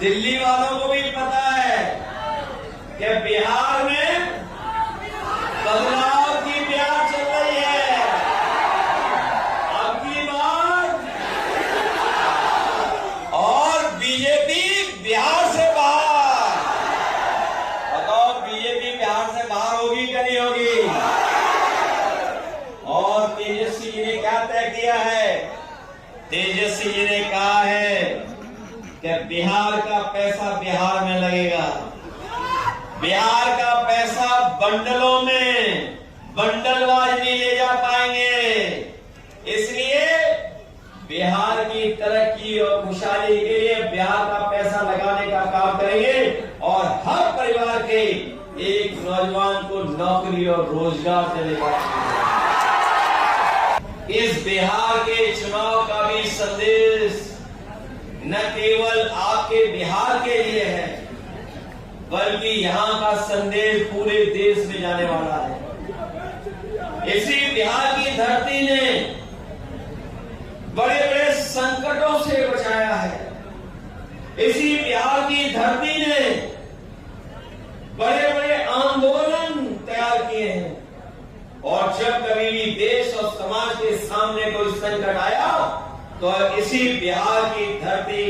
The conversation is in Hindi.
दिल्ली वालों को भी पता है कि बिहार में बदलाव की ब्याज चल रही है। अब की बार और बीजेपी बिहार से बाहर। बताओ बीजेपी बिहार से बाहर होगी क्या नहीं होगी? और तेजस्वी जी ने क्या तय किया है? तेजस्वी जी ने कहा है कि बिहार का पैसा बिहार में लगेगा। बिहार का पैसा बंडलों में बंडलवाज नहीं ले जा पाएंगे। इसलिए बिहार की तरक्की और खुशहाली के लिए बिहार का पैसा लगाने का काम करेंगे और हर परिवार के एक नौजवान को नौकरी और रोजगार देने का। इस बिहार के चुनाव का भी संदेश न केवल आपके बिहार के लिए है, बल्कि यहां का संदेश पूरे देश में जाने वाला है। इसी बिहार की धरती ने बड़े बड़े संकटों से बचाया है। इसी बिहार की धरती ने बड़े बड़े आंदोलन तैयार किए हैं। और जब कभी भी देश और समाज के सामने कोई संकट आया तो इसी बिहार की धरती